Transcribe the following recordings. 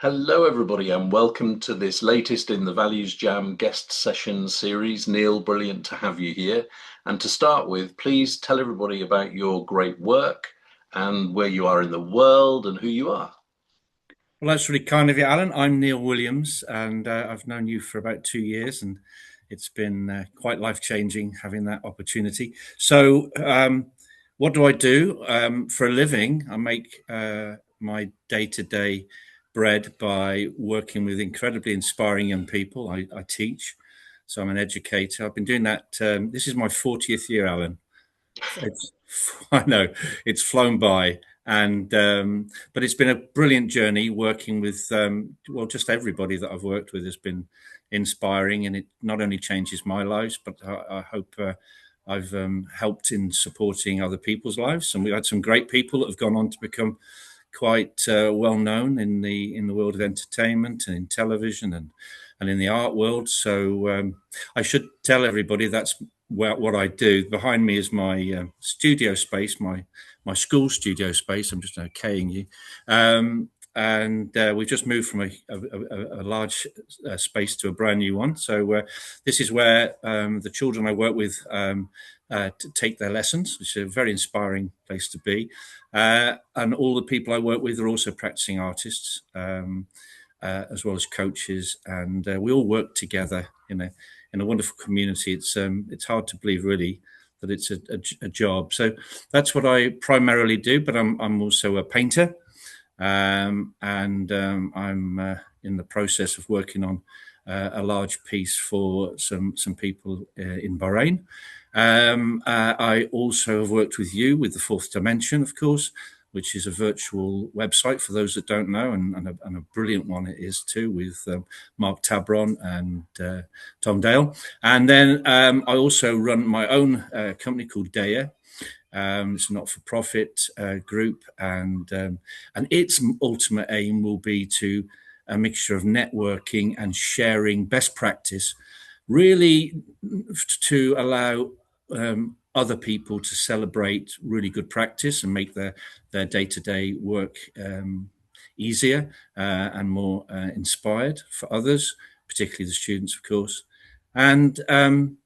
Hello, everybody, and welcome to this latest in the ValuesJam guest session series. Neil, brilliant to have you here. And to start with, please tell everybody about your great work and where you are in the world and who you are. Well, that's really kind of you, Alan. I'm Neil Williams, and I've known you for about 2 years, and it's been quite life-changing having that opportunity. What do I do for a living? I make my day-to-day bread by working with incredibly inspiring young people. I teach, so I'm an educator. I've been doing that. This is my 40th year, Alan. It's, I know it's flown by, and but it's been a brilliant journey working with just everybody that I've worked with has been inspiring, and it not only changes my lives, but I hope I've helped in supporting other people's lives. And we've had some great people that have gone on to become quite well known in the world of entertainment and in television and in the art world. So I should tell everybody that's what I do. Behind me is my studio space, my school studio space. I'm just okaying you. And we've just moved from a large space to a brand new one. So this is where the children I work with take their lessons, which is a very inspiring place to be. And all the people I work with are also practicing artists, as well as coaches, and we all work together in a wonderful community. It's hard to believe, really, that it's a job. So that's what I primarily do. But I'm also a painter, and I'm in the process of working on a large piece for some people in Bahrain. I also have worked with you with the Fourth Dimension, of course, which is a virtual website for those that don't know, and a brilliant one it is too, with Mark Tabron and Tom Dale. And then I also run my own company called Dea. It's a not-for-profit group, and its ultimate aim will be to a mixture of networking and sharing best practice, really to allow other people to celebrate really good practice and make their day-to-day work easier and more inspired for others, particularly the students, of course. And I'm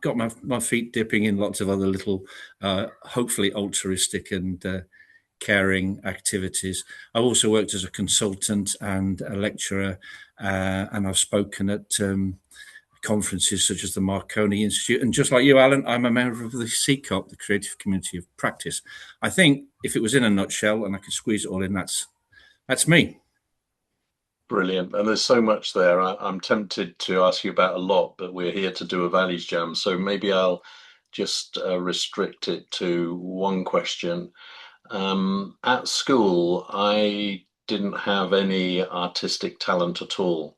got my feet dipping in lots of other little, hopefully altruistic and caring activities. I've also worked as a consultant and a lecturer, and I've spoken at conferences such as the Marconi Institute. And just like you, Alan, I'm a member of the CCOP, the Creative Community of Practice. I think if it was in a nutshell and I could squeeze it all in, that's me. Brilliant. And there's so much there. I'm tempted to ask you about a lot, but we're here to do a values jam. So maybe I'll just restrict it to one question. At school, I didn't have any artistic talent at all.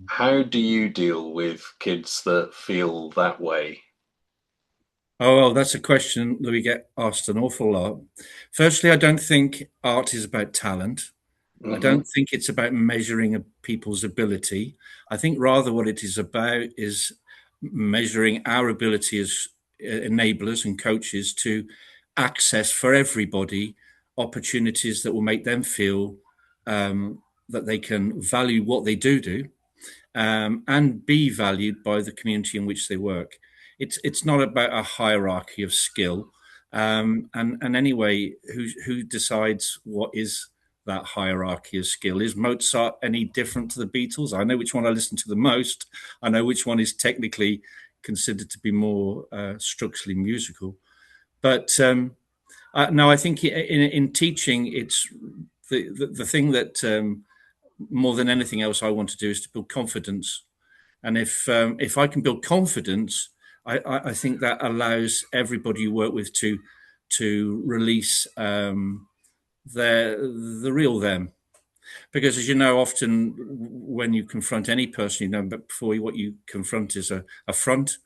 How do you deal with kids that feel that way? Oh, well, that's a question that we get asked an awful lot. Firstly, I don't think art is about talent. I Hmm. don't think it's about measuring people's ability. I think rather what it is about is measuring our ability as enablers and coaches to access for everybody opportunities that will make them feel that they can value what they do and be valued by the community in which they work. It's not about a hierarchy of skill, and anyway, who decides what is that hierarchy of skill? Is Mozart any different to the Beatles? I know which one I listen to the most. I know which one is technically considered to be more structurally musical. But no, I think in teaching, it's the thing that more than anything else I want to do is to build confidence. And if I can build confidence, I think that allows everybody you work with to release the real them. Because as you know, often when you confront any person, but before you, what you confront is a front,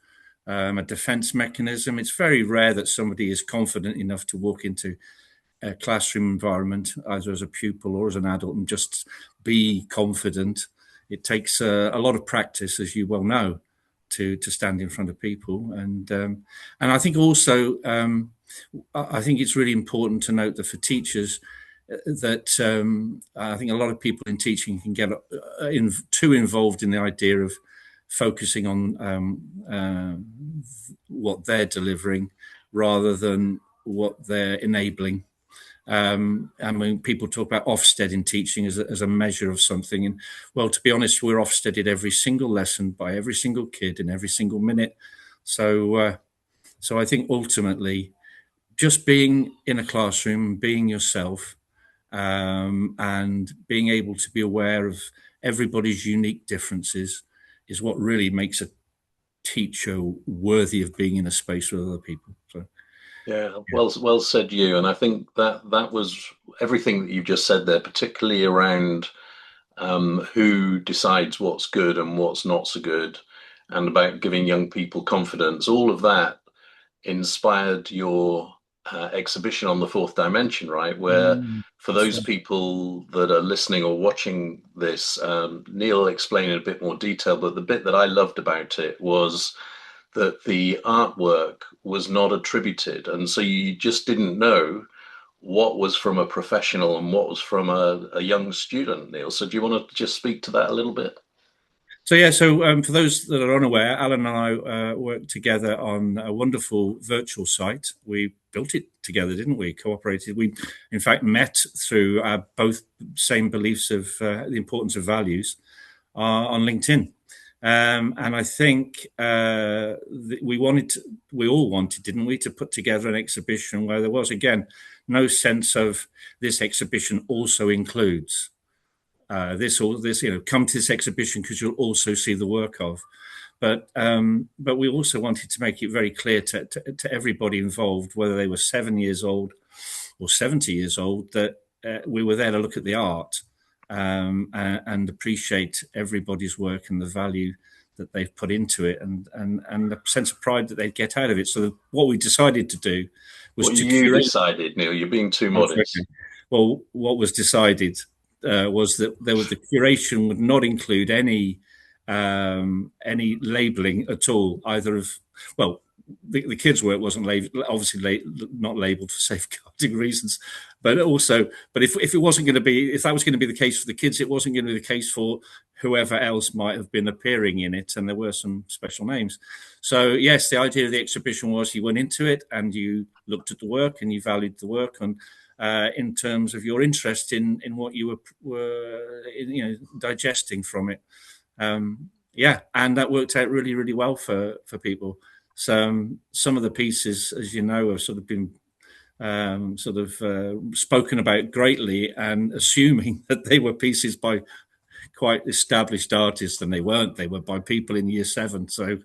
a defense mechanism. It's very rare that somebody is confident enough to walk into a classroom environment, either as a pupil or as an adult, and just be confident. It takes a lot of practice, as you well know, to stand in front of people. And I think also, I think it's really important to note that for teachers, that I think a lot of people in teaching can get too involved in the idea of focusing on what they're delivering rather than what they're enabling. I mean, people talk about Ofsted in teaching as a measure of something. And well, to be honest, we're Ofsteded every single lesson by every single kid in every single minute. So I think ultimately just being in a classroom, being yourself, and being able to be aware of everybody's unique differences is what really makes a teacher worthy of being in a space with other people. So, Yeah, yeah. well said, you. And I think that was everything that you've just said there, particularly around who decides what's good and what's not so good, and about giving young people confidence. All of that inspired your exhibition on the fourth dimension, right? Where for That's those right. people that are listening or watching this, Neil explained in a bit more detail, but the bit that I loved about it was that the artwork was not attributed. And so you just didn't know what was from a professional and what was from a young student, Neil. So do you want to just speak to that a little bit? So yeah, so for those that are unaware, Alan and I worked together on a wonderful virtual site. We built it together, didn't we? Cooperated. We, in fact, met through our both same beliefs of the importance of values on LinkedIn. And I think we all wanted, didn't we, to put together an exhibition where there was, again, no sense of this exhibition also includes this, come to this exhibition because you'll also see the work of. But we also wanted to make it very clear to everybody involved, whether they were 7 years old or 70 years old, that we were there to look at the art and appreciate everybody's work and the value that they've put into it, and the sense of pride that they'd get out of it. So what we decided to do was What to you curate. decided, Neil, you're being too Oh, sorry. modest. Well, what was decided was that the curation would not include any labelling at all, either of well. The kids' work wasn't obviously not labelled for safeguarding reasons, but also, but if it wasn't going to be, if that was going to be the case for the kids, it wasn't going to be the case for whoever else might have been appearing in it, and there were some special names. So yes, the idea of the exhibition was you went into it and you looked at the work and you valued the work, and in terms of your interest in what you were digesting from it. Yeah, and that worked out really, really well for people. So some of the pieces, as you know, have sort of been spoken about greatly, and assuming that they were pieces by quite established artists, and they weren't. They were by people in year seven. So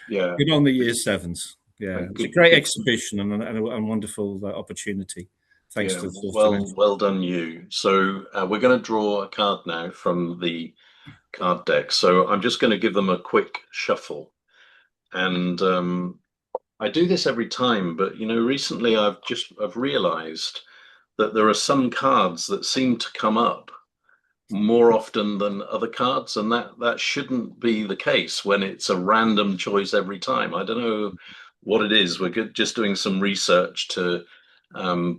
Yeah, good on the year sevens. Yeah, it was a good, great good. exhibition and wonderful opportunity. Thanks Yeah, to the fourth dimension. well done, you. So we're going to draw a card now from the card deck. So I'm just going to give them a quick shuffle, and I do this every time. But recently I've realised that there are some cards that seem to come up more often than other cards, and that shouldn't be the case when it's a random choice every time. I don't know what it is. We're just doing some research to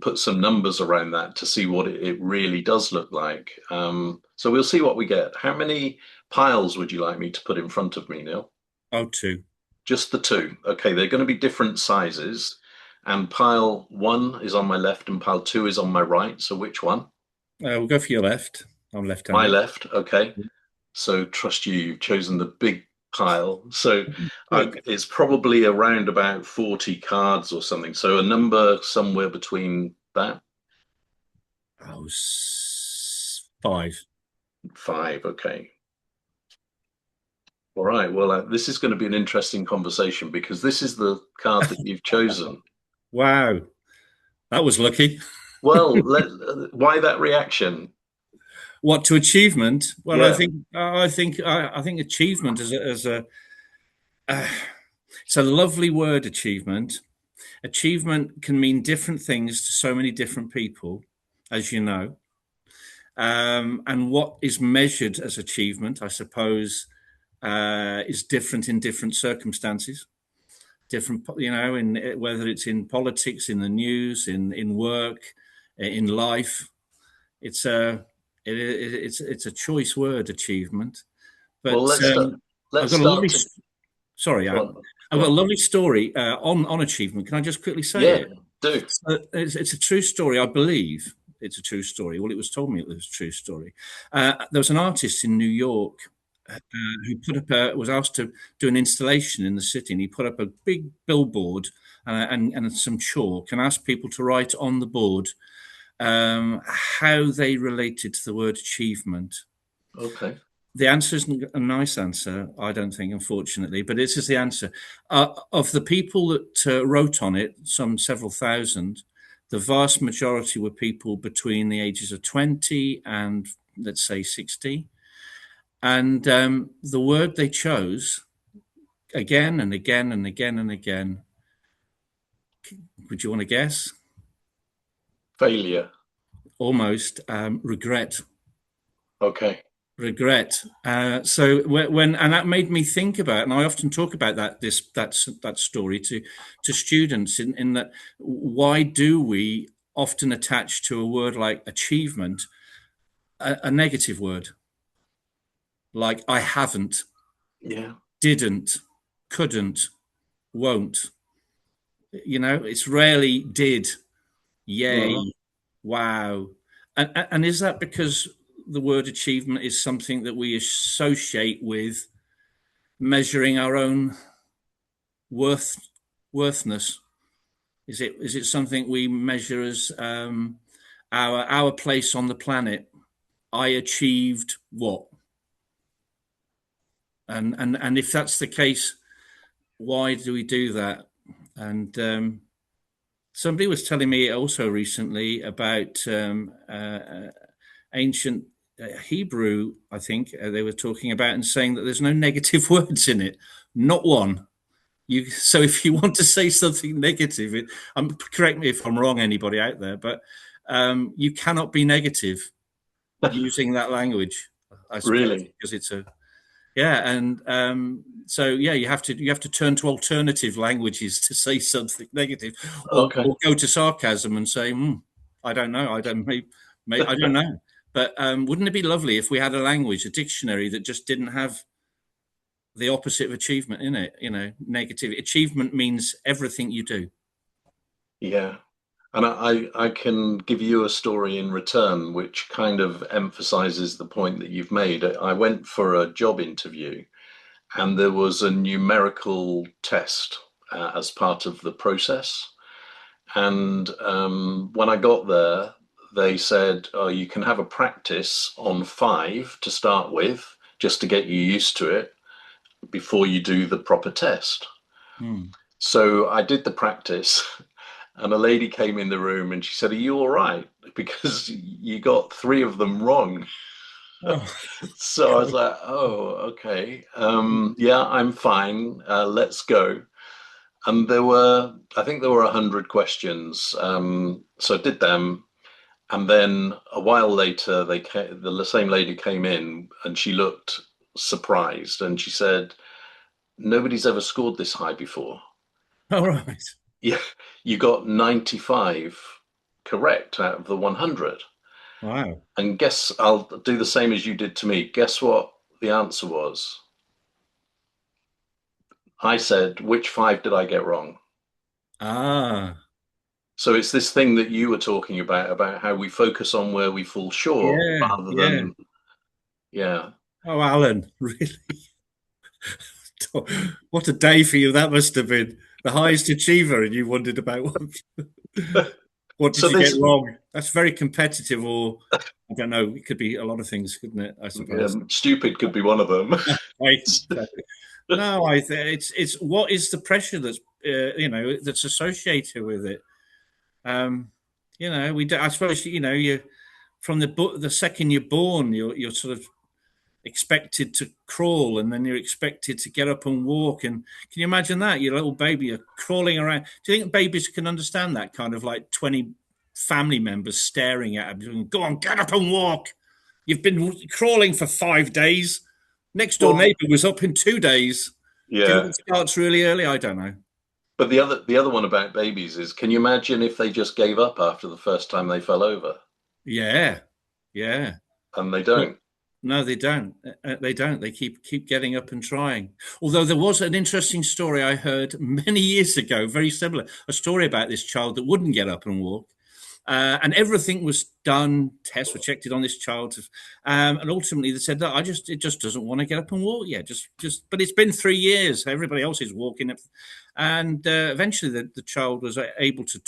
put some numbers around that to see what it really does look like. So we'll see what we get. How many piles would you like me to put in front of me, Neil? Oh, two. Just the two. Okay, they're going to be different sizes. And pile one is on my left and pile two is on my right. So which one? We'll go for your left. I'm My left-handed. left. Okay. So trust you, you've chosen the big pile. So Good. it's probably around about 40 cards or something. So a number somewhere between that. Oh, five. Five. Okay. All right. Well, this is going to be an interesting conversation because this is the card that you've chosen. Wow, that was lucky. Well, why that reaction? What to achievement? Well, I Yeah. think I think achievement as a uh, it's a lovely word. Achievement. Achievement can mean different things to so many different people, as you know. And what is measured as achievement, I suppose, is different in different circumstances. Different, in whether it's in politics, in the news, in work, in life. it's it's a choice word, achievement. Well, But I've let's got a start lovely. to Sorry, go Alan. on. I've Go got a on. lovely story on achievement. Can I just quickly say Yeah, it? do. It's a true story. I believe it's a true story. Well, it was told me it was a true story. There was an artist in New York who put up was asked to do an installation in the city, and he put up a big billboard and some chalk and asked people to write on the board how they related to the word achievement. Okay. The answer isn't a nice answer, I don't think, unfortunately, but this is the answer. Of the people that wrote on it, some several thousand, the vast majority were people between the ages of 20 and, let's say, 60. And the word they chose again and again and again and again, would you want to guess? Failure. Almost regret. Okay. Regret. So when and that made me think about, and I often talk about that story to students in that why do we often attach to a word like achievement a negative word like I haven't, Yeah. didn't, couldn't, won't. It's rarely did, Mhm. yay, wow, and is that because the word achievement is something that we associate with measuring our own worth worthness? Is it something we measure as our place on the planet? I achieved what? And if that's the case, why do we do that? And somebody was telling me also recently about ancient Hebrew. I think they were talking about and saying that there's no negative words in it, not one. So if you want to say something negative, correct me if I'm wrong, anybody out there, but you cannot be negative using that language, I suppose, Really? because it's a yeah, and so yeah, you have to turn to alternative languages to say something negative, Okay. or go to sarcasm and say, I don't know, I don't know. But wouldn't it be lovely if we had a language, a dictionary that just didn't have the opposite of achievement in it? Negative achievement means everything you do. Yeah. And I can give you a story in return, which kind of emphasizes the point that you've made. I went for a job interview, and there was a numerical test as part of the process. And when I got there, they said, oh, you can have a practice on five to start with, just to get you used to it before you do the proper test. Hmm. So I did the practice, and a lady came in the room and she said, are you all right? Because you got three of them wrong. Oh, So I was God. like, oh, okay. Yeah, I'm fine. Let's go. And I think there were 100 questions. So I did them. And then a while later, the same lady came in and she looked surprised and she said, nobody's ever scored this high before. All right. Yeah, you got 95 correct out of the 100. Wow. And guess I'll do the same as you did to me. Guess what the answer was? I said, which five did I get wrong? Ah, So it's this thing that you were talking about how we focus on where we fall short yeah, rather yeah. than, yeah, Oh, Alan, really? What a day for you that must have been. The highest achiever, and you wondered about what did so you get this wrong? That's very competitive, or I don't know. It could be a lot of things, couldn't it? I suppose. stupid could be one of them. Right. No, I think it's what is the pressure that's associated with it. Um, we do, I suppose you from the second you're born, you're sort of expected to crawl, and then you're expected to get up and walk. And can you imagine that your little baby are crawling around? Do you think babies can understand that kind of like 20 family members staring at them, go on, get up and walk? You've been crawling for 5 days. Next door Well, neighbor was up in 2 days. Do you think yeah. it starts really early? I don't know. But the other one about babies is, can you imagine if they just gave up after the first time they fell over? Yeah, Yeah. and they Well, don't. no, they don't. They don't. They keep getting up and trying. Although there was an interesting story I heard many years ago, very similar, a story about this child that wouldn't get up and walk, and everything was done. Tests were checked on this child, and ultimately they said that it just doesn't want to get up and walk yet. Just. But it's been 3 years. Everybody else is walking up, and eventually the child was able to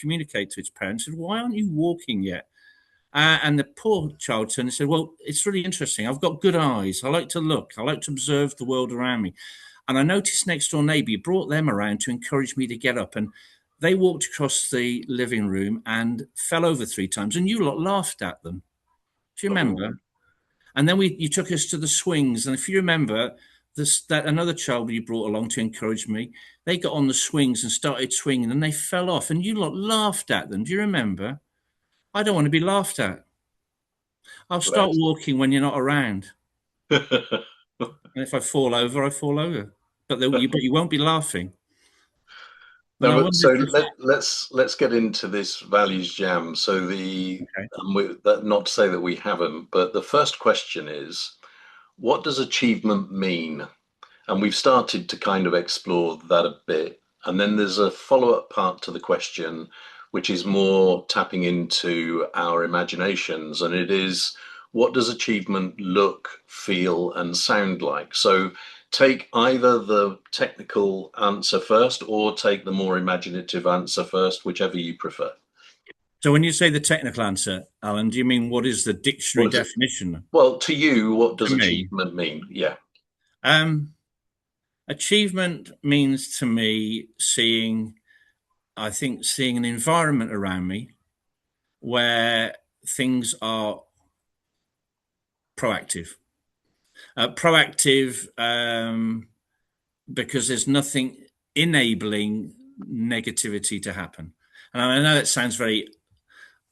communicate to its parents. Said, "Why aren't you walking yet?" And the poor child turned and said, "Well, it's really interesting. I've got good eyes. I like to look. I like to observe the world around me. And I noticed next door neighbor brought them around to encourage me to get up. And they walked across the living room and fell over 3 times. And you lot laughed at them. Do you Oh, remember? And then you took us to the swings. And if you remember, that another child you brought along to encourage me, they got on the swings and started swinging and they fell off. And you lot laughed at them. Do you remember? I don't want to be laughed at. I'll start bless. walking when you're not around. And if I fall over, I fall over. But you won't be laughing. And No, I but wonder so if let's get into this values jam. So okay. not to say that we haven't, but the first question is, what does achievement mean? And we've started to kind of explore that a bit. And then there's a follow-up part to the question, which is more tapping into our imaginations. And it is, what does achievement look, feel, and sound like? So take either the technical answer first or take the more imaginative answer first, whichever you prefer. So when you say the technical answer, Alan, do you mean what is the dictionary What is it? definition Well, to you, what does to me? achievement mean? Yeah. Um, Achievement means to me seeing an environment around me where things are proactive. Proactive because there's nothing enabling negativity to happen. And I know it sounds very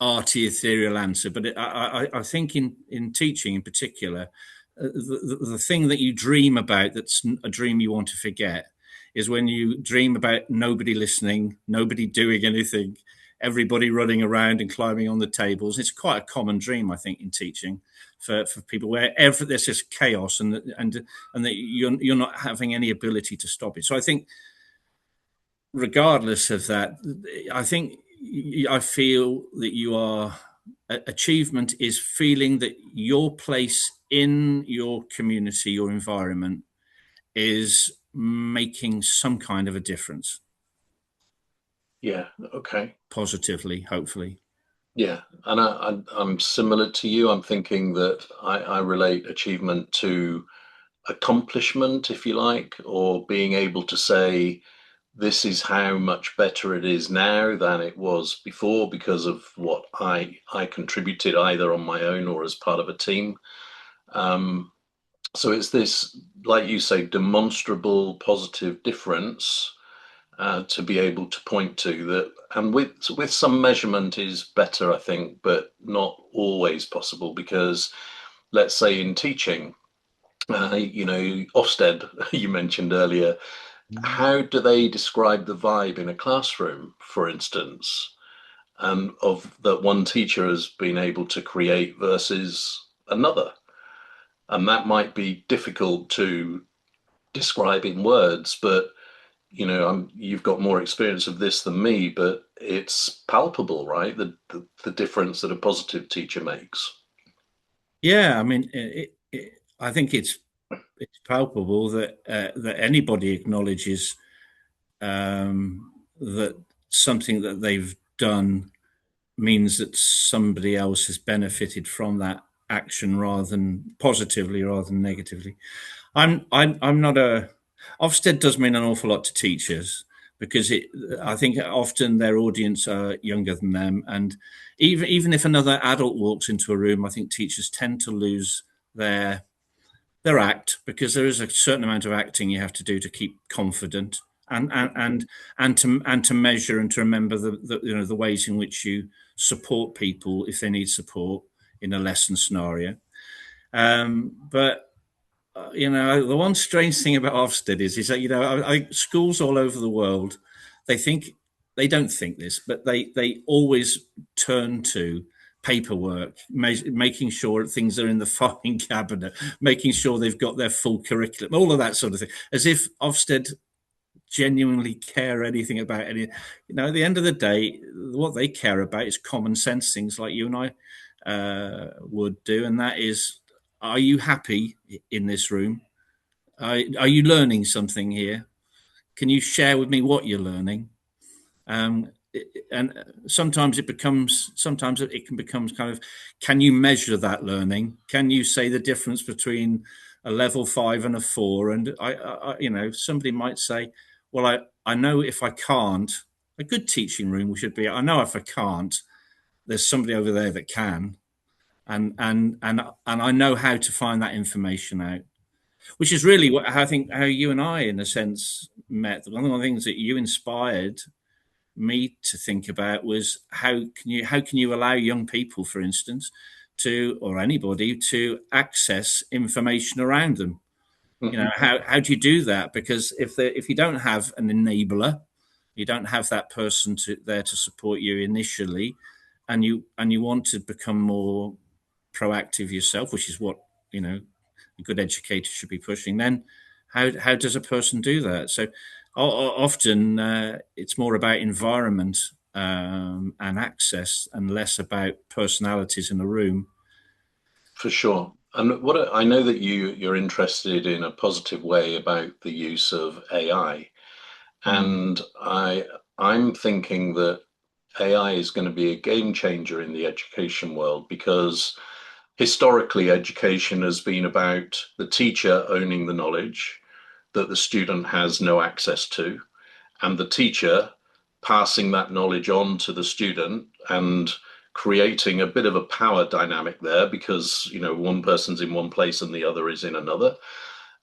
arty, ethereal answer, but I think in teaching in particular, the thing that you dream about that's a dream you want to forget is when you dream about nobody listening, nobody doing anything, everybody running around and climbing on the tables. It's quite a common dream, I think, in teaching for people where there's just chaos and that you're not having any ability to stop it. So I think regardless of that, I think I feel that you are achievement is feeling that your place in your community, your environment, is making some kind of a difference, Yeah. Okay. positively, hopefully. Yeah, and I'm similar to you. I'm thinking that I relate achievement to accomplishment, if you like, or being able to say, this is how much better it is now than it was before because of what I contributed either on my own or as part of a team. Um, so it's this, like you say, demonstrable positive difference to be able to point to that, and with some measurement is better, I think, but not always possible because, let's say, in teaching, Ofsted, you mentioned earlier, how do they describe the vibe in a classroom, for instance, of that one teacher has been able to create versus another? And that might be difficult to describe in words, but you've got more experience of this than me, but it's palpable, right? The difference that a positive teacher makes. Yeah, I mean, I think it's palpable that anybody acknowledges that something that they've done means that somebody else has benefited from that action rather than positively rather than negatively. I'm not a Ofsted does mean an awful lot to teachers because I think often their audience are younger than them, and even if another adult walks into a room, I think teachers tend to lose their their act because there is a certain amount of acting you have to do to keep confident and to measure and to remember the ways in which you support people if they need support in a lesson scenario. But the one strange thing about Ofsted is that schools all over the world they think they don't think this, but they always turn to paperwork, making sure things are in the filing cabinet, making sure they've got their full curriculum, all of that sort of thing, as if Ofsted genuinely care anything about any. At the end of the day, what they care about is common sense things like you and I would do, and that is, are you happy in this room? Are you learning something here? Can you share with me what you're learning? And sometimes it can become kind of, can you measure that learning? Can you say the difference between a level 5 and a 4? And somebody might say, well, I know if I can't, a good teaching room should be, I know if I can't, there's somebody over there that can, and I know how to find that information out, which is really what I think how you and I, in a sense, met. One of the things that you inspired me to think about was how can you allow young people, for instance, or anybody, to access information around them. How do you do that? Because if you don't have an enabler, you don't have that person there to support you initially, and you want to become more proactive yourself, which is what a good educator should be pushing, then how does a person do that? So often it's more about environment and access, and less about personalities in the room. For sure. And what I know that you're interested in a positive way about the use of AI, and I'm thinking that AI is going to be a game changer in the education world, because historically education has been about the teacher owning the knowledge that the student has no access to, and the teacher passing that knowledge on to the student and creating a bit of a power dynamic there, because one person's in one place and the other is in another.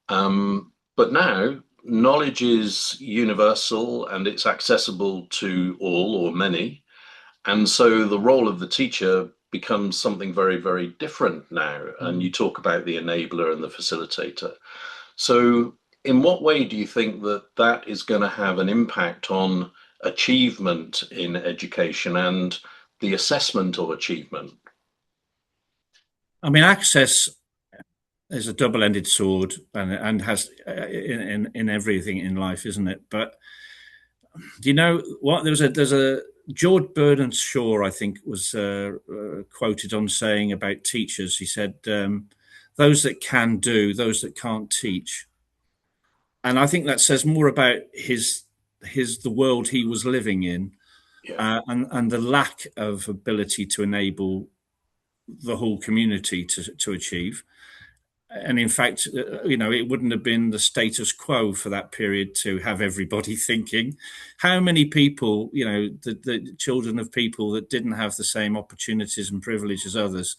But now knowledge is universal and it's accessible to all or many, and so the role of the teacher becomes something very, very different now. And you talk about the enabler and the facilitator. So in what way do you think that is going to have an impact on achievement in education and the assessment of achievement? I mean, access is a double-ended sword, and has in everything in life, isn't it? But do you know what? There's a George Bernard Shaw, I think, was quoted on saying about teachers. He said, "Those that can do, those that can't teach." And I think that says more about the world he was living in, Yeah. and the lack of ability to enable the whole community to achieve. And in fact, it wouldn't have been the status quo for that period to have everybody thinking. How many people, the children of people that didn't have the same opportunities and privilege as others,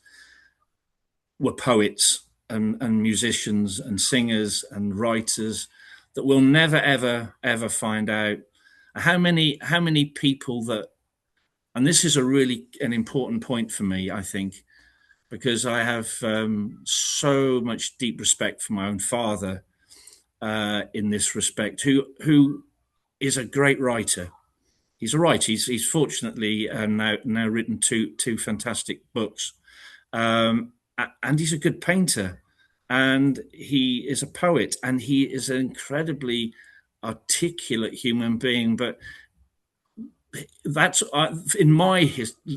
were poets and musicians and singers and writers that we'll never, ever, ever find out. How many people that, and this is an important point for me, I think, because I have so much deep respect for my own father in this respect, who is a great writer. He's a writer. He's fortunately now written two fantastic books, and he's a good painter, and he is a poet, and he is an incredibly articulate human being. But that's in my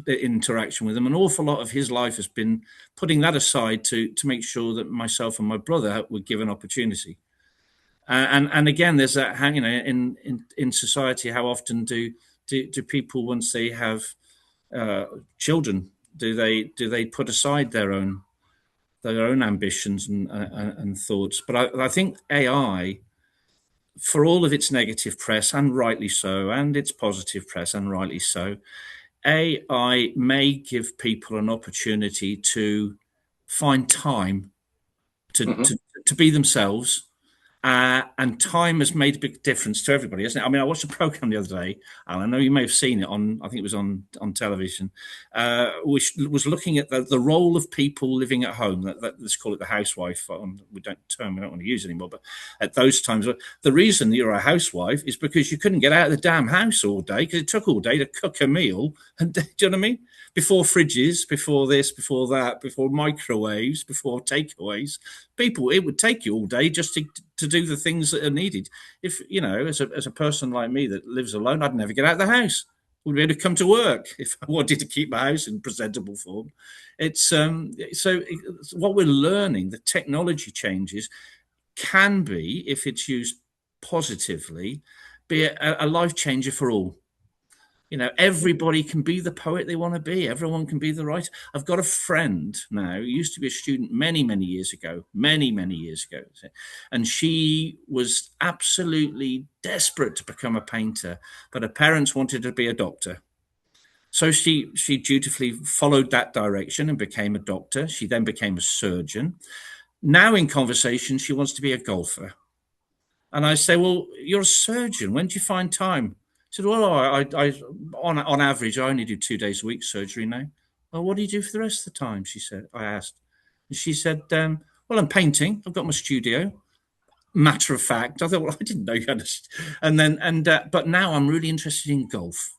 interaction with him, an awful lot of his life has been putting that aside to make sure that myself and my brother were given opportunity. And again, there's that, in society, how often do people, once they have children, do they put aside their own ambitions and thoughts? But I think AI, for all of its negative press, and rightly so, and its positive press, and rightly so, AI may give people an opportunity to find time to be themselves. And time has made a big difference to everybody, hasn't it? I mean, I watched a program the other day, and I know you may have seen it I think it was on television, which was looking at the role of people living at home. Let's call it the housewife. We don't want to use anymore, but at those times, the reason that you're a housewife is because you couldn't get out of the damn house all day, because it took all day to cook a meal. And do you know what I mean? before fridges, before this, before that, before microwaves, before takeaways, people, it would take you all day just to do the things that are needed. If, you know, as a person like me that lives alone, I'd never get out of the house. Would be able to come to work if I wanted to keep my house in presentable form. It's what we're learning, the technology changes can be, if it's used positively, be a life changer for all. You know, everybody can be the poet they want to be. Everyone can be the writer. I've got a friend now who used to be a student many years ago, many years ago. And she was absolutely desperate to become a painter, but her parents wanted her to be a doctor. So she dutifully followed that direction and became a doctor. She then became a surgeon. Now in conversation, she wants to be a golfer. And I say, well, you're a surgeon. When do you find time? He said, well, on average, I only do 2 days a week surgery now. Well, what do you do for the rest of the time? She said, I asked. And she said, well, I'm painting. I've got my studio. Matter of fact, I thought, well, I didn't know you had a. But now I'm really interested in golf.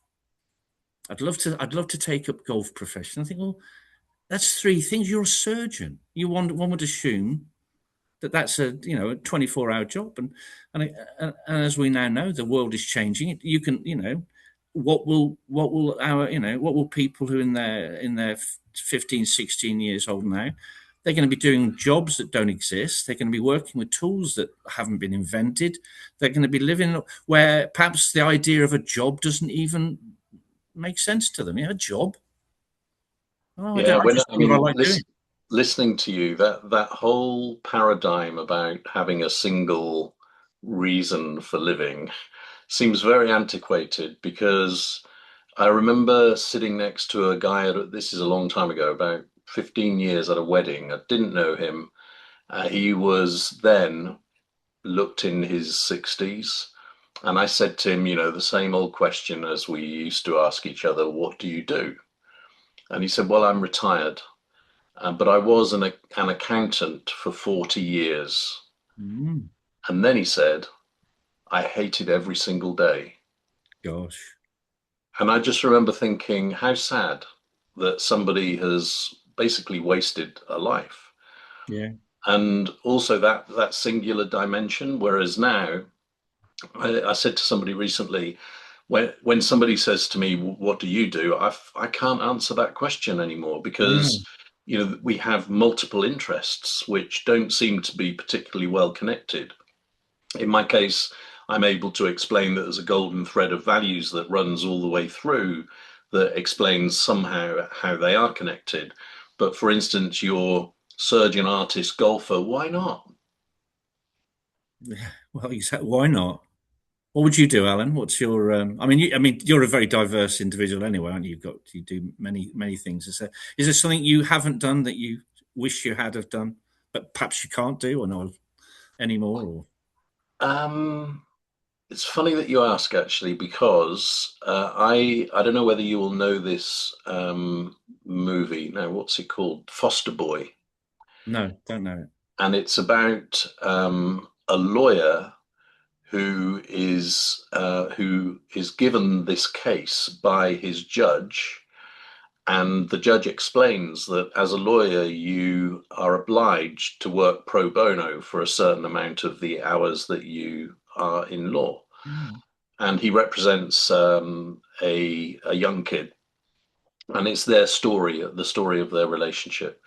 I'd love to take up golf profession. I think, well, that's three things. You're a surgeon. One would assume that's a, you know, a 24-hour job, and as we now know, the world is changing. You can, you know, what will people who in their 15, 16 years old now, they're going to be doing jobs that don't exist. They're going to be working with tools that haven't been invented. They're going to be living where perhaps the idea of a job doesn't even make sense to them. You know, a job. Oh, Yeah, I when just I do what I mean, like doing. listening to you, that whole paradigm about having a single reason for living seems very antiquated because I remember sitting next to a guy this is a long time ago, about 15 years at a wedding. I didn't know him. He was then looked in his 60s. And I said to him, you know, the same old question as we used to ask each other, what do you do? And he said, well, I'm retired. But I was an accountant for 40 years. Mm, And then he said, I hated every single day. gosh. And I just remember thinking, how sad that somebody has basically wasted a life. Yeah. And also that singular dimension. Whereas now, I said to somebody recently, when somebody says to me, "What do you do?" I can't answer that question anymore because Mm, you know we have multiple interests which don't seem to be particularly well connected. In my case, I'm able to explain that there's a golden thread of values that runs all the way through that explains somehow how they are connected. But for instance, your surgeon, artist, golfer, why not? yeah. Well, exactly. Why not? What would you do, Alan? What's your? I mean, you're a very diverse individual anyway, aren't you? You do many things. Is there something you haven't done that you wish you had have done, but perhaps you can't do or not anymore? Or Um, it's funny that you ask actually, because I don't know whether you will know this movie. Now, what's it called? Foster Boy, no, don't know it. and it's about a lawyer who is given this case by his judge, and the judge explains that as a lawyer you are obliged to work pro bono for a certain amount of the hours that you are in law. Mm. And he represents a young kid, and it's their story, the story of their relationship.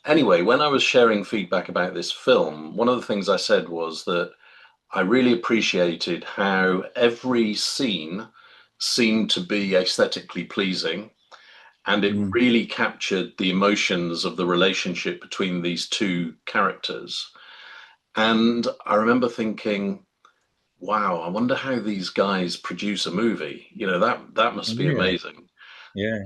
Anyway, when I was sharing feedback about this film, one of the things I said was that I really appreciated how every scene seemed to be aesthetically pleasing, and it Mm. really captured the emotions of the relationship between these two characters. And I remember thinking, wow, I wonder how these guys produce a movie. You know, that Oh, must be yeah, amazing. yeah.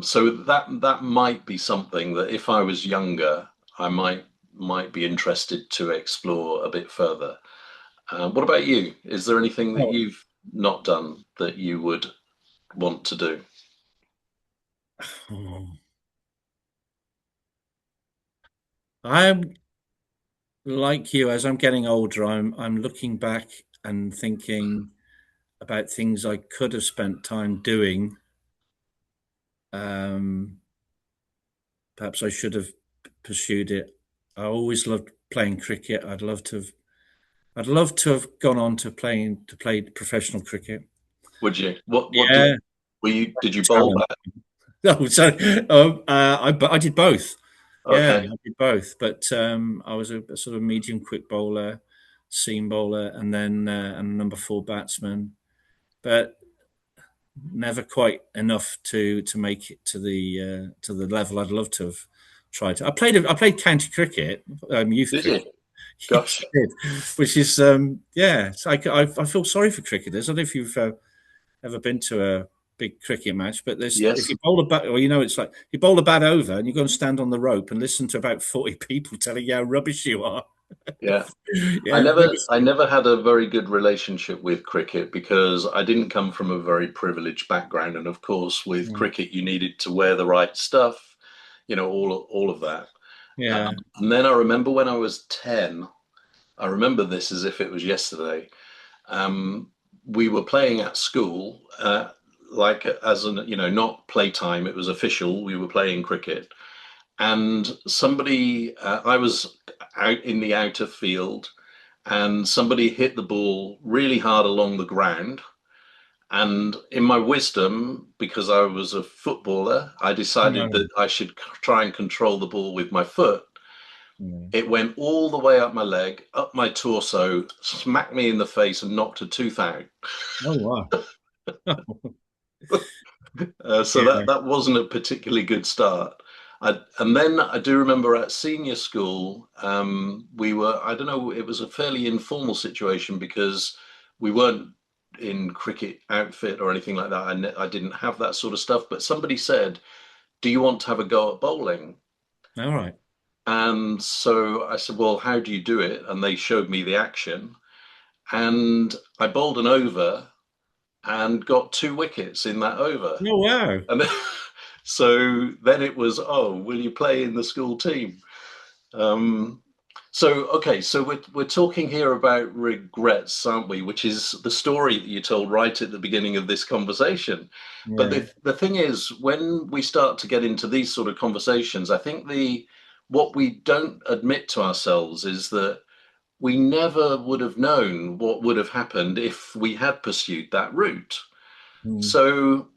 So that might be something that if I was younger, I might be interested to explore a bit further. What about you? Is there anything that Oh, you've not done that you would want to do? oh. I'm like you. As I'm getting older, I'm looking back and thinking about things I could have spent time doing Um, Perhaps I should have pursued it. I always loved playing cricket. I'd love to have gone on to play professional cricket. Would you? What Yeah, did you bowl talent. back? Oh, so I did both. Yeah, Okay. I did both. But I was a sort of medium quick bowler, seam bowler, and then and number four batsman. But never quite enough to make it to the level I'd love to have tried to. I played county cricket, youth Did cricket. you? Yes, Gosh. I did. Which is yeah. So I feel sorry for cricketers. I don't know if you've ever been to a big cricket match, but there's if Yes. you bowl a bat, or it's like you bowl a bat over and you go and stand on the rope and listen to about 40 people telling you how rubbish you are. Yeah. Yeah, I never had a very good relationship with cricket because I didn't come from a very privileged background, and of course, with cricket, you needed to wear the right stuff, all of that. yeah, And then I remember when I was 10, I remember this as if it was yesterday. Um, we were playing at school, like as an, not playtime, it was official. We were playing cricket, and I was out in the outer field, and somebody hit the ball really hard along the ground. And in my wisdom, because I was a footballer, I decided no, that I should try and control the ball with my foot. no. It went all the way up my leg, up my torso, smacked me in the face, and knocked a tooth out. Oh wow. So Yeah, that wasn't a particularly good start. And then I do remember at senior school, we were, I don't know, it was a fairly informal situation because we weren't in cricket outfit or anything like that. I didn't have that sort of stuff, but somebody said, "Do you want to have a go at bowling?" all right. And so I said, "Well, how do you do it?" And they showed me the action. And I bowled an over and got 2 wickets in that over. Oh wow. And so then it was, oh, will you play in the school team? Um, okay, so we're talking here about regrets, aren't we? Which is the story that you told right at the beginning of this conversation. But Yeah. the thing is, when we start to get into these sort of conversations, I think the what we don't admit to ourselves is that we never would have known what would have happened if we had pursued that route. Mm. So,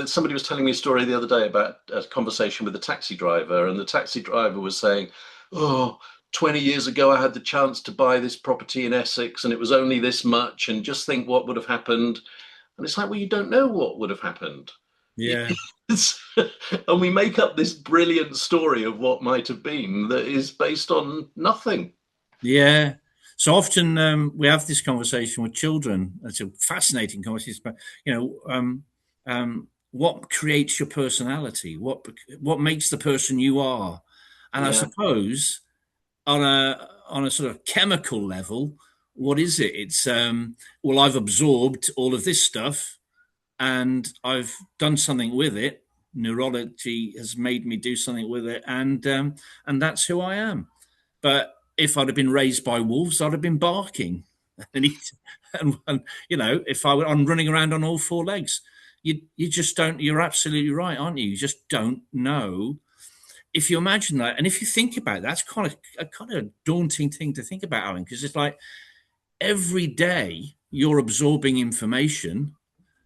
somebody was telling me a story the other day about a conversation with a taxi driver, and the taxi driver was saying, "Oh, 20 years ago, I had the chance to buy this property in Essex, and it was only this much, and just think what would have happened." And it's like, well, you don't know what would have happened. Yeah. And we make up this brilliant story of what might have been that is based on nothing. Yeah. So often we have this conversation with children. It's a fascinating conversation, but what creates your personality? What makes the person you are? And I Yeah, suppose on a sort of chemical level, what is it? It's well, I've absorbed all of this stuff, and I've done something with it. Neurology has made me do something with it, and that's who I am. But if I'd have been raised by wolves, I'd have been barking. And, if I'm running around on all four legs, you just don't. You're absolutely right, aren't you? You just don't know. If you imagine that, and if you think about it, that's kind of daunting thing to think about, Alan, because it's like every day you're absorbing information,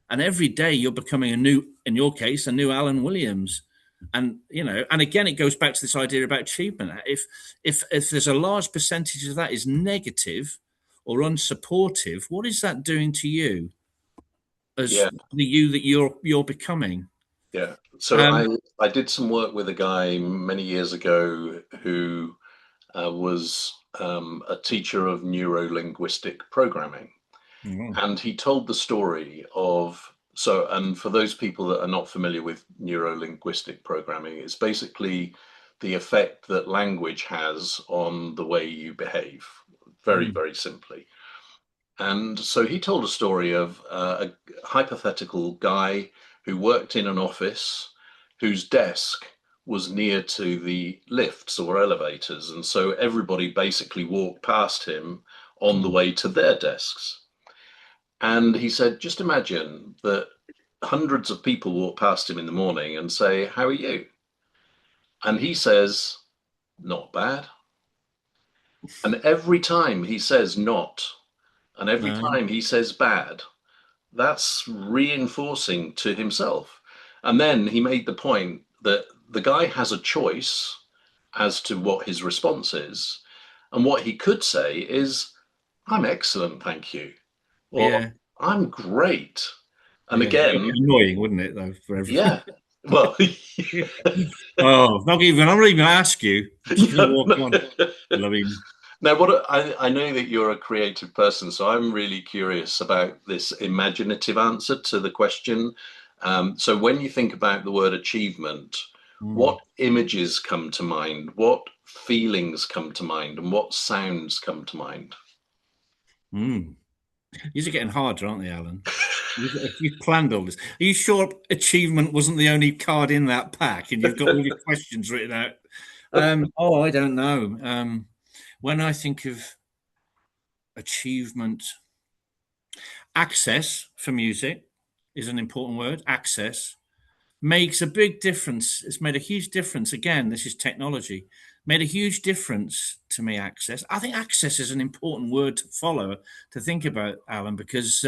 and every day you're becoming a new, in your case, a new Alan Williams. And and again, it goes back to this idea about achievement. If there's a large percentage of that is negative or unsupportive, what is that doing to you as yeah, the you that you're becoming? yeah. So Um, I did some work with a guy many years ago who was a teacher of neuro-linguistic programming. mm, And he told the story of, and for those people that are not familiar with neuro-linguistic programming, it's basically the effect that language has on the way you behave, very, mm, very simply. And so he told a story of a hypothetical guy who worked in an office whose desk was near to the lifts or elevators. And so everybody basically walked past him on the mm, way to their desks. And he said, just imagine that hundreds of people walk past him in the morning and say, "How are you?" And he says, "Not bad." And every time he says not, and every No. time he says bad, that's reinforcing to himself. And then he made the point that the guy has a choice as to what his response is. And what he could say is, "I'm excellent, thank you," or Yeah. "I'm great." And Yeah. It'd be again, annoying, wouldn't it, though, for everyone? yeah, well, Oh, I'm not even gonna ask you. Just gonna yeah, walk no. on. Love him. Now, I know that you're a creative person, so I'm really curious about this imaginative answer to the question. So, when you think about the word achievement, Mm. what images come to mind? What feelings come to mind? And what sounds come to mind? Mm. These are getting harder, aren't they, Alan? You've planned all this. Are you sure achievement wasn't the only card in that pack and you've got all your questions written out? Oh, I don't know. When I think of achievement, access for music is an important word. Access makes a big difference. It's made a huge difference. Again, this is technology. Made a huge difference to me, access. I think access is an important word to follow, to think about, Alan, because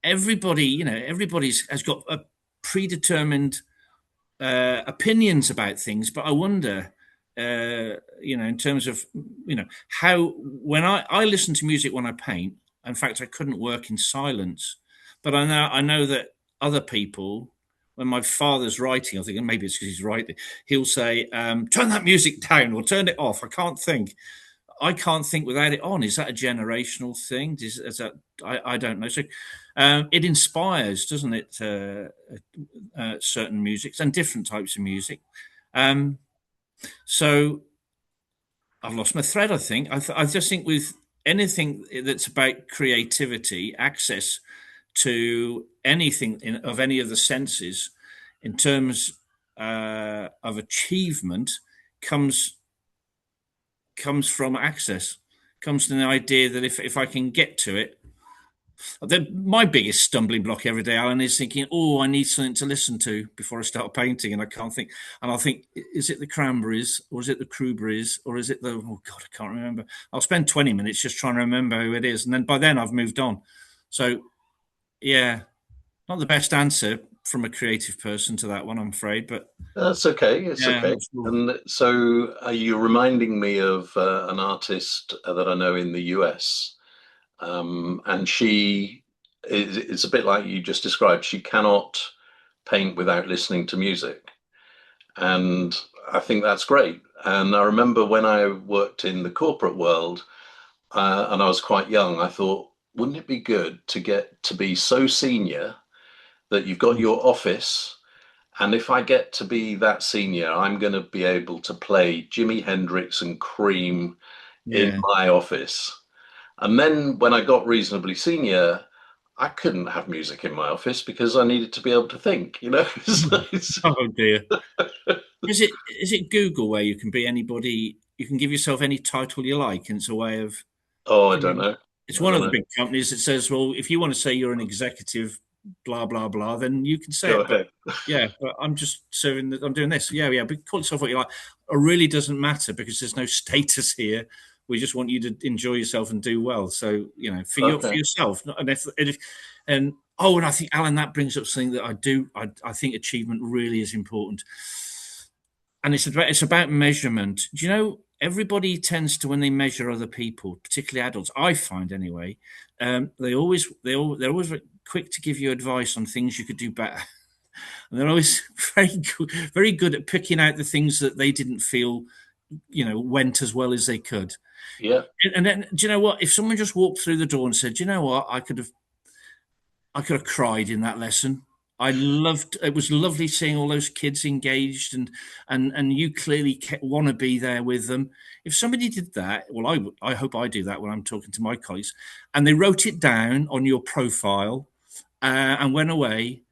everybody, everybody's has got a predetermined opinions about things, but I wonder, in terms of, how when I listen to music when I paint. In fact, I couldn't work in silence, but I know that other people. When my father's writing, I think, and maybe it's because he's writing, he'll say, "Turn that music down or turn it off. I can't think." I can't think without it on. Is that a generational thing? Is that I don't know. So it inspires, doesn't it? Certain musics and different types of music. Um, so I've lost my thread. I think I just think with anything that's about creativity, access to anything of any of the senses, in terms of achievement, comes comes from access, comes from the idea that if I can get to it, my biggest stumbling block every day, Alan, is thinking, oh, I need something to listen to before I start painting, and I can't think. And I'll think, is it the Cranberries, or is it the Crewberries, or is it the, oh God, I can't remember. I'll spend 20 minutes just trying to remember who it is. And then by then I've moved on. So, yeah, not the best answer from a creative person to that one, I'm afraid. But That's okay. It's yeah, I'm okay. not sure. And so, are you reminding me of an artist that I know in the US? And she it's a bit like you just described. She cannot paint without listening to music. And I think that's great. And I remember when I worked in the corporate world, and I was quite young, I thought, wouldn't it be good to get to be so senior that you've got Mm. your office? And if I get to be that senior, I'm going to be able to play Jimi Hendrix and Cream in Yeah. my office. And then when I got reasonably senior, I couldn't have music in my office because I needed to be able to think, you know? Oh dear. Is it Google where you can be anybody? You can give yourself any title you like, and it's a way of. Oh, I You don't know, know. it's I one don't of the know. big companies that says, well, if you want to say you're an executive, blah blah blah, then you can say Go it. But ahead. yeah, but I'm just serving. I'm doing this. Yeah, yeah. But call yourself what you like. It really doesn't matter because there's no status here. We just want you to enjoy yourself and do well. So for Okay. yourself. And oh, and I think Alan, that brings up something that I do. I think achievement really is important, and it's about measurement. Do you know everybody tends to, when they measure other people, particularly adults, I find anyway, they're always quick to give you advice on things you could do better, and they're always very good at picking out the things that they didn't feel went as well as they could. Yeah. And then, do you know what? If someone just walked through the door and said, "Do you know what? I could have cried in that lesson. I loved it. Was lovely seeing all those kids engaged, and you clearly want to be there with them. If somebody did that, well, I hope I do that when I'm talking to my colleagues, and they wrote it down on your profile, and went away,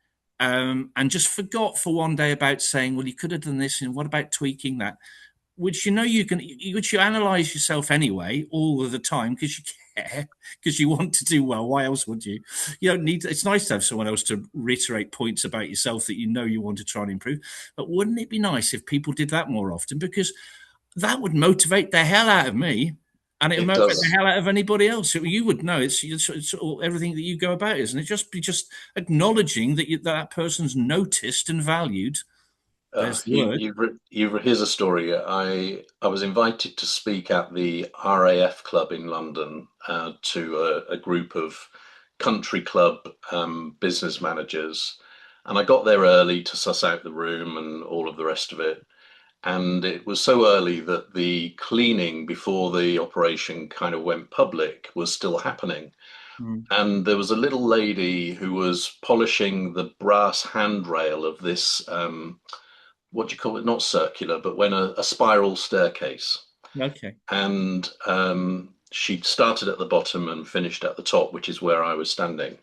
and just forgot for one day about saying, well, you could have done this, and what about tweaking that? Which you know you can, which you analyze yourself anyway all of the time because you care because you want to do well. Why else would you? You don't need. It's nice to have someone else to reiterate points about yourself that you know you want to try and improve. But wouldn't it be nice if people did that more often? Because that would motivate the hell out of me, and it would It motivate the does. hell out of anybody else. You would know it's everything that you go about, isn't it? Just acknowledging that that person's noticed and valued. There's the word. Here's a story. I was invited to speak at the RAF club in London to a group of country club business managers, and I got there early to suss out the room and all of the rest of it. And it was so early that the cleaning before the operation kind of went public was still happening. Mm. And there was a little lady who was polishing the brass handrail of this what do you call it? Not circular, but when a spiral staircase. Okay. And she started at the bottom and finished at the top, which is where I was standing.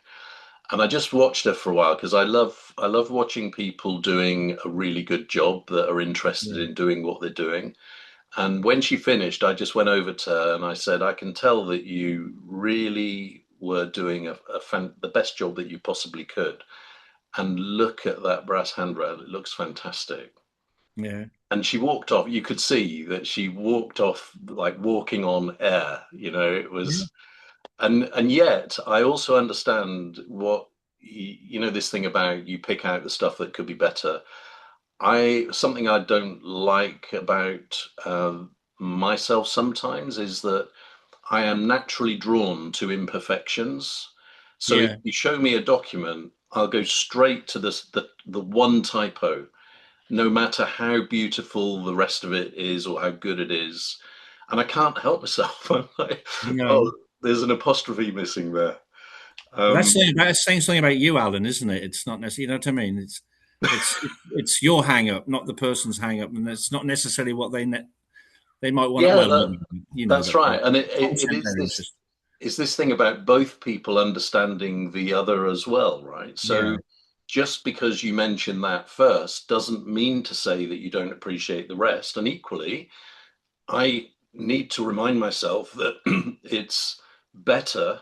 And I just watched her for a while because I love watching people doing a really good job that are interested Yeah. in doing what they're doing. And when she finished, I just went over to her and I said, I can tell that you really were doing the best job that you possibly could. And look at that brass handrail; it looks fantastic. Yeah. And she walked off. You could see that she walked off like walking on air. It Yeah. was, and yet I also understand what this thing about you pick out the stuff that could be better. I something I don't like about myself sometimes is that I am naturally drawn to imperfections. So if Yeah. you show me a document, I'll go straight to the one typo no matter how beautiful the rest of it is or how good it is. And I can't help myself. I'm like, oh, No. there's an apostrophe missing there. But Um, that's saying something about you, Alan, isn't it? It's not necessarily, you know what I mean? It's it's your hang up, not the person's hang up, and it's not necessarily what they might want. yeah, Well, you know that's that right. And it content is they're this interested. is this thing about both people understanding the other as well, right? Yeah. So just because you mention that first doesn't mean to say that you don't appreciate the rest. And equally, I need to remind myself that it's better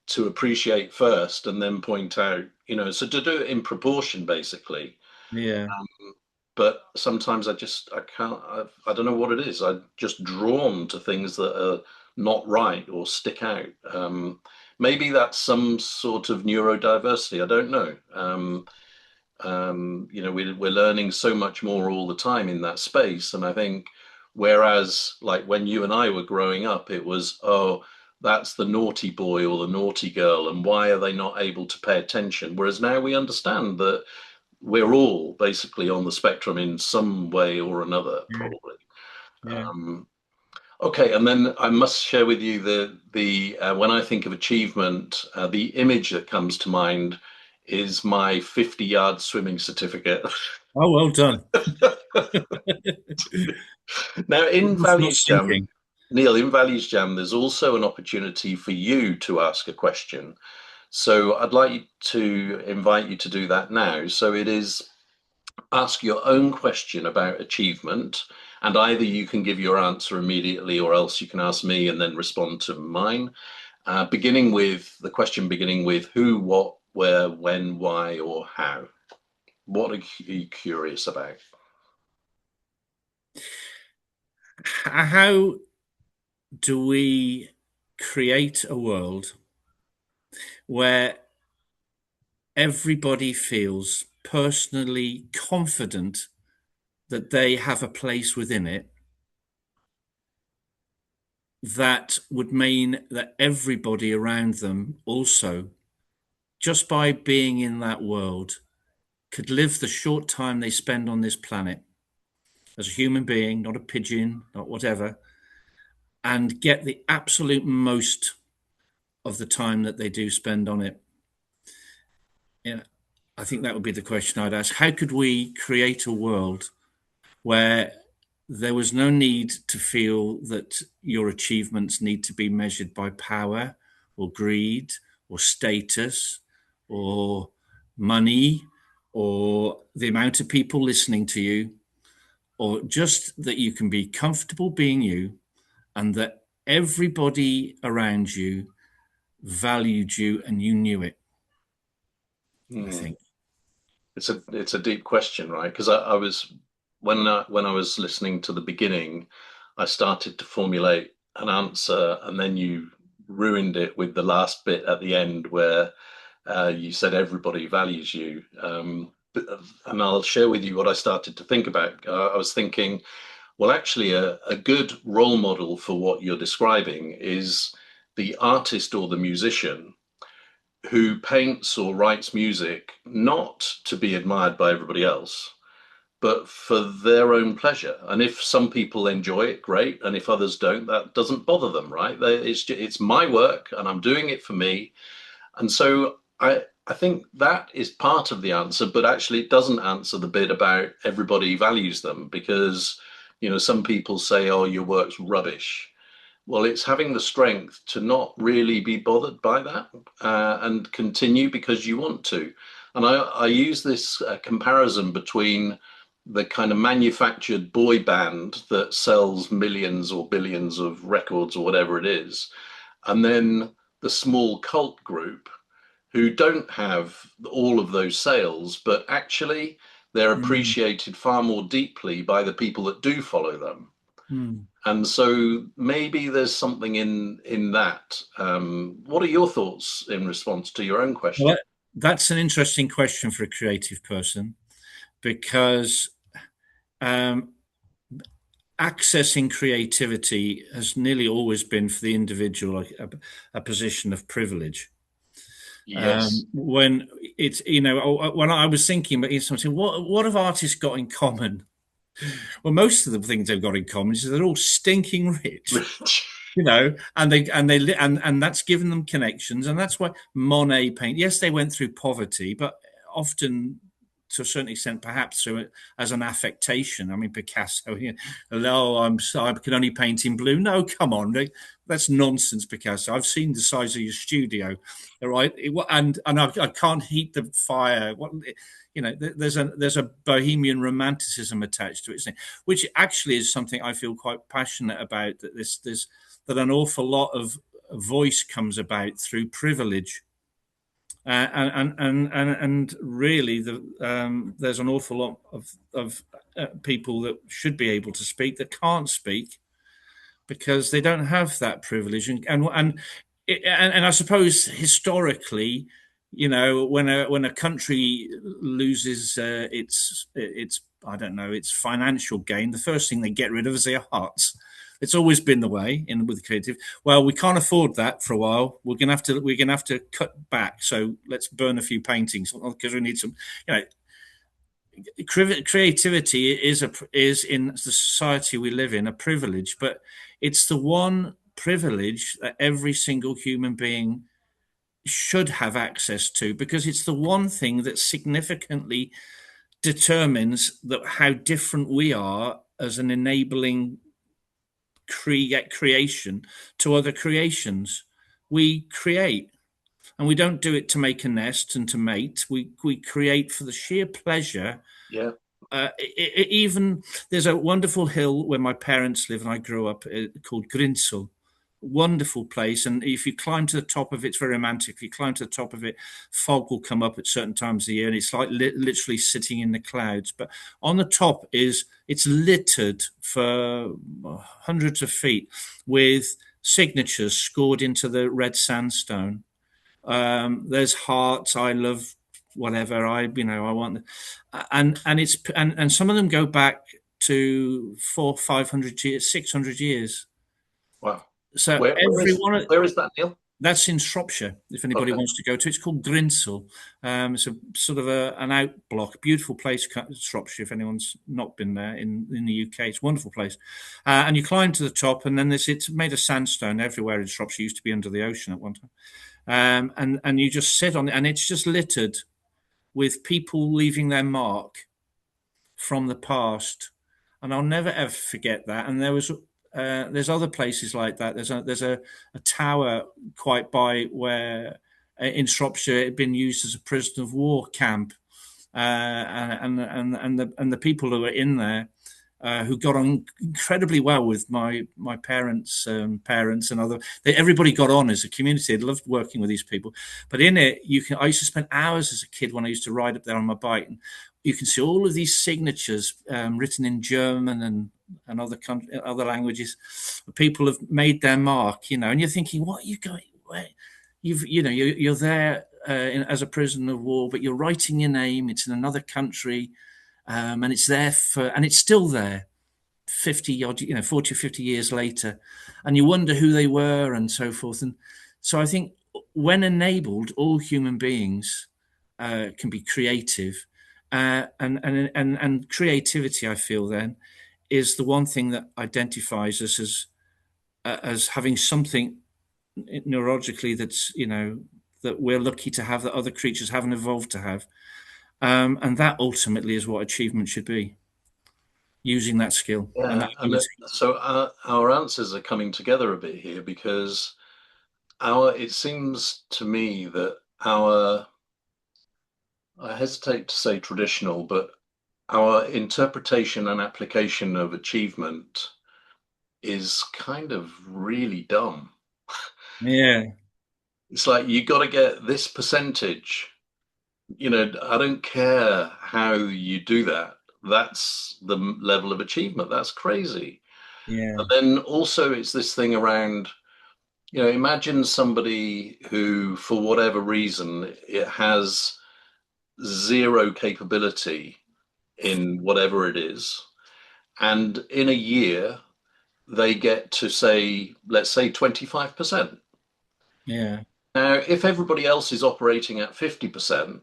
to appreciate first and then point out, so to do it in proportion, basically. Yeah. But sometimes I can't, I don't know what it is. I'm just drawn to things that are not right or stick out. Maybe that's some sort of neurodiversity. I don't know. We're learning so much more all the time in that space. And I think, whereas like when you and I were growing up, it was, oh, that's the naughty boy or the naughty girl, and why are they not able to pay attention? Whereas now we understand that we're all basically on the spectrum in some way or another, Yeah. probably. Yeah. Um, okay, and then I must share with you the when I think of achievement, the image that comes to mind is my 50-yard swimming certificate. Oh, well done. Now, in It's not Values Jam, sinking. Neil, in Values Jam, there's also an opportunity for you to ask a question. So I'd like to invite you to do that now. So it is ask your own question about achievement, and either you can give your answer immediately or else you can ask me and then respond to mine. Beginning with the question beginning with who, what, where, when, why, or how. What are you curious about? How do we create a world where everybody feels personally confident that they have a place within it? That would mean that everybody around them also, just by being in that world, could live the short time they spend on this planet as a human being, not a pigeon, not whatever, and get the absolute most of the time that they do spend on it. Yeah, I think that would be the question I'd ask. How could we create a world where there was no need to feel that your achievements need to be measured by power or greed or status or money or the amount of people listening to you, or just that you can be comfortable being you, and that everybody around you valued you and you knew it, I Hmm. think. It's a deep question, right? Because I was when I was listening to the beginning, I started to formulate an answer, and then you ruined it with the last bit at the end where you said everybody values you. And I'll share with you what I started to think about. I was thinking, well, actually, a good role model for what you're describing is the artist or the musician who paints or writes music not to be admired by everybody else, but for their own pleasure. And if some people enjoy it, great. And if others don't, that doesn't bother them, right? It's my work and I'm doing it for me. And so I think that is part of the answer, but actually it doesn't answer the bit about everybody values them because, some people say, oh, your work's rubbish. Well, it's having the strength to not really be bothered by that and continue because you want to. And I use this comparison between the kind of manufactured boy band that sells millions or billions of records or whatever it is, and then the small cult group who don't have all of those sales, but actually they're Mm, appreciated far more deeply by the people that do follow them. mm. And so maybe there's something in that. What are your thoughts in response to your own Well, question? that's an interesting question for a creative person because um, accessing creativity has nearly always been for the individual a position of privilege. Yes. When it's when I was thinking about something, what have artists got in common? Well, most of the things they've got in common is they're all stinking rich, and that's given them connections, and that's why Monet paint. Yes, they went through poverty, but often to a certain extent, perhaps through it as an affectation. I mean, Picasso, oh, I can only paint in blue. No, come on, that's nonsense, Picasso. I've seen the size of your studio, all right, and I can't heat the fire. There's a bohemian romanticism attached to it, isn't it? Which actually is something I feel quite passionate about. That an awful lot of voice comes about through privilege. And really, there's an awful lot of people that should be able to speak that can't speak because they don't have that privilege. And I suppose historically, when a country loses its I don't know, its financial gain, the first thing they get rid of is their arts. It's always been the way in with creative. Well, we can't afford that for a while. We're gonna have to cut back. So let's burn a few paintings because we need some. You know, creativity is in the society we live in a privilege, but it's the one privilege that every single human being should have access to because it's the one thing that significantly determines that how different we are as an enabling creation to other creations. We create, and we don't do it to make a nest and to mate. We create for the sheer pleasure. Yeah. Even there's a wonderful hill where my parents live and I grew up called Grinsel. Wonderful place, and if you climb to the top of it, it's very romantic. If you climb to the top of it, fog will come up at certain times of the year, and it's like literally sitting in the clouds. But on the top it's littered for hundreds of feet with signatures scored into the red sandstone. There's hearts. I love whatever. I want, and some of them go back to 400, 500 years, 600 years. Wow. So Where every is one of where is that, Neil? that's in Shropshire. If anybody Okay. wants to go to, it's called Grinsel. It's a sort of an outblock, beautiful place, Shropshire. If anyone's not been there in the UK, it's a wonderful place. And you climb to the top, and then it's made of sandstone everywhere in Shropshire. It used to be under the ocean at one time. And you just sit on it, and it's just littered with people leaving their mark from the past, and I'll never ever forget that. And there's other places like that. There's a tower quite by where in Shropshire it had been used as a prisoner of war camp, and the people who were in there who got on incredibly well with my parents, parents, and other. Everybody got on as a community. They loved working with these people. But in it, I used to spend hours as a kid when I used to ride up there on my bike, and you can see all of these signatures written in German and other languages. People have made their mark, and you're thinking, what are you going? Where? You're there as a prisoner of war, but you're writing your name. It's in another country, and it's there and it's still there 50 odd, 40 or 50 years later, and you wonder who they were and so forth. And so I think when enabled, all human beings can be creative, and creativity, I feel, then is the one thing that identifies us as having something neurologically that's that we're lucky to have, that other creatures haven't evolved to have, and that ultimately is what achievement should be, using that skill and that Yeah, and ability. so our answers are coming together a bit here because it seems to me that I hesitate to say traditional, but our interpretation and application of achievement is kind of really dumb. Yeah, It's like you got to get this percentage. I don't care how you do that. That's the level of achievement. That's crazy. yeah, And then also it's this thing around, imagine somebody who, for whatever reason, it has zero capability in whatever it is. And in a year, they get to say, let's say 25%. yeah, Now, if everybody else is operating at 50%,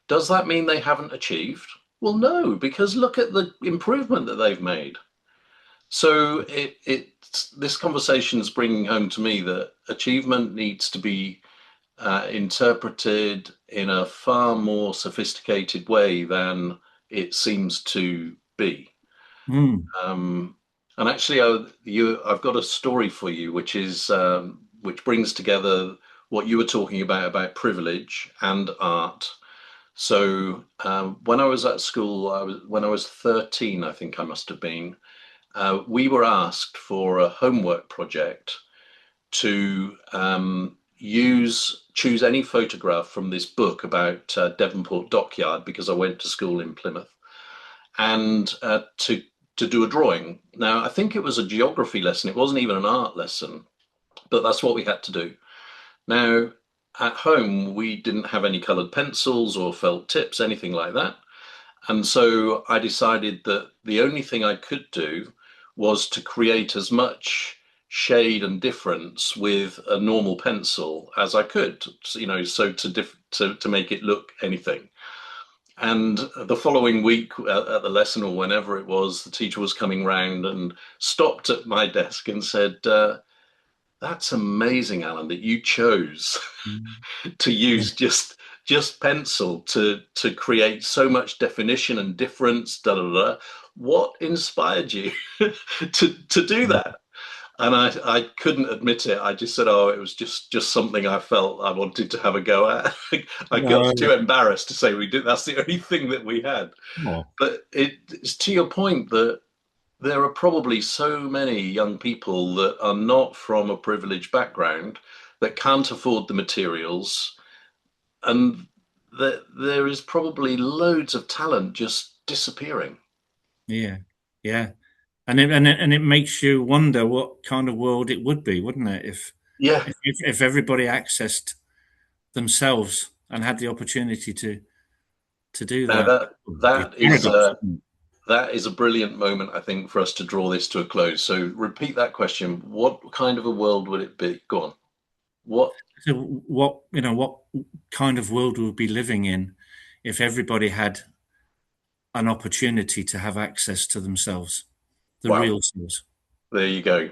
does that mean they haven't achieved? Well, no, because look at the improvement that they've made. So this conversation is bringing home to me that achievement needs to be interpreted in a far more sophisticated way than it seems to be. mm, Um, and actually, I've got a story for you, which brings together what you were talking about privilege and art. So when I was at school, when I was 13, I think I must have been. We were asked for a homework project to choose any photograph from this book about Devonport Dockyard, because I went to school in Plymouth, and to do a drawing. Now, I think it was a geography lesson. It wasn't even an art lesson, but that's what we had to do. Now, at home, we didn't have any colored pencils or felt tips, anything like that. And so I decided that the only thing I could do was to create as much shade and difference with a normal pencil as I could, so to make it look anything. And the following week at the lesson or whenever it was, the teacher was coming round and stopped at my desk and said, "That's amazing, Alan, that you chose mm, to yeah, use just pencil to create so much definition and difference. Da, da, da. What inspired you to do yeah. that?" And I couldn't admit it. I just said, "Oh, it was just something I felt I wanted to have a go at." I got No, too embarrassed to say we did. That's the only thing that we had. no, But it's to your point that there are probably so many young people that are not from a privileged background that can't afford the materials, and that there is probably loads of talent just disappearing. yeah, yeah. And it makes you wonder what kind of world it would be, wouldn't it, Yeah. if everybody accessed themselves and had the opportunity to do Now that. It'd be that a is paradox, uh, wouldn't that is a brilliant moment, I think, for us to draw this to a close. So repeat that question. What kind of a world would it be? Go on. What? it? So what kind of world would we be living in if everybody had an opportunity to have access to themselves, the Wow. real selves? There you go.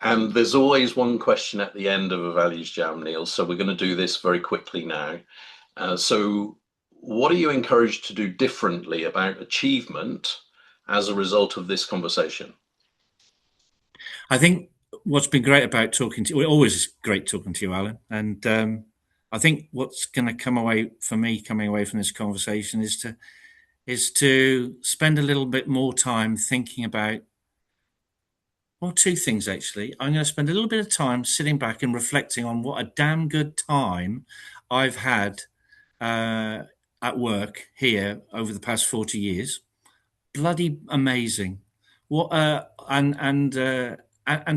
And there's always one question at the end of a values jam, Neil. So we're going to do this very quickly now. So, what are you encouraged to do differently about achievement as a result of this conversation? I think what's been great about talking to you, well, always great talking to you, Alan. And I think what's going to come away for me, coming away from this conversation, is to spend a little bit more time thinking about, well, two things actually. I'm going to spend a little bit of time sitting back and reflecting on what a damn good time I've had uh, at work here over the past 40 years. Bloody amazing. What and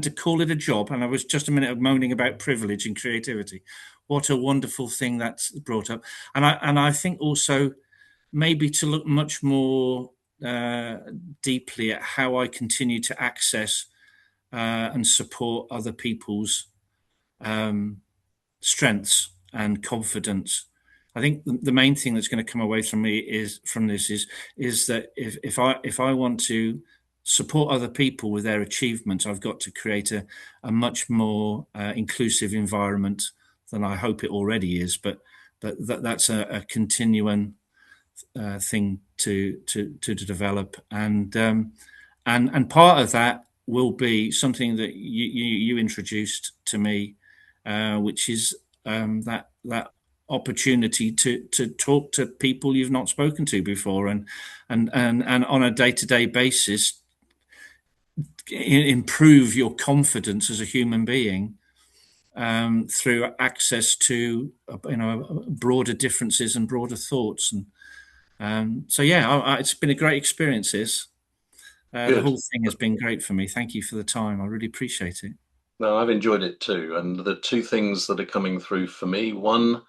to call it a job, and I was just a minute moaning about privilege and creativity. What a wonderful thing that's brought up. And I think also maybe to look much more uh, deeply at how I continue to access and support other people's um, strengths and confidence. I think the main thing that's going to come away from me is from this is that if I want to support other people with their achievements, I've got to create a much more inclusive environment than I hope it already is. But that's a continuing thing to develop, and part of that will be something that you introduced to me, which is that opportunity to talk to people you've not spoken to before, and on a day to day basis, improve your confidence as a human being through access to broader differences and broader thoughts. And so yeah, it's been a great experience. The Good. whole thing has been great for me. Thank you for the time. I really appreciate it. No, I've enjoyed it too. And the two things that are coming through for me, one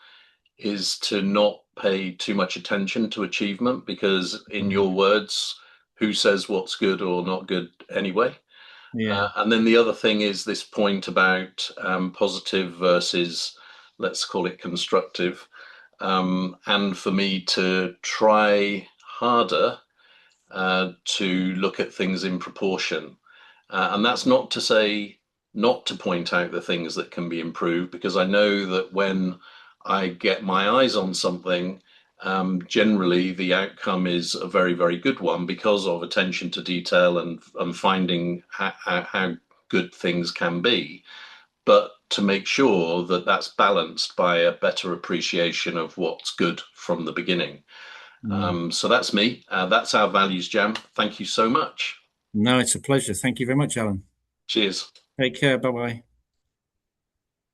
is to not pay too much attention to achievement because, in Mm. your words, who says what's good or not good anyway? Yeah. And then the other thing is this point about positive versus, let's call it constructive. And for me to try harder to look at things in proportion. And that's not to say not to point out the things that can be improved, because I know that when I get my eyes on something, generally the outcome is a very, very good one because of attention to detail and finding how good things can be. But to make sure that that's balanced by a better appreciation of what's good from the beginning. Mm. So that's me. That's our values jam. Thank you so much. No, it's a pleasure. Thank you very much, Alan. Cheers. Take care. Bye bye.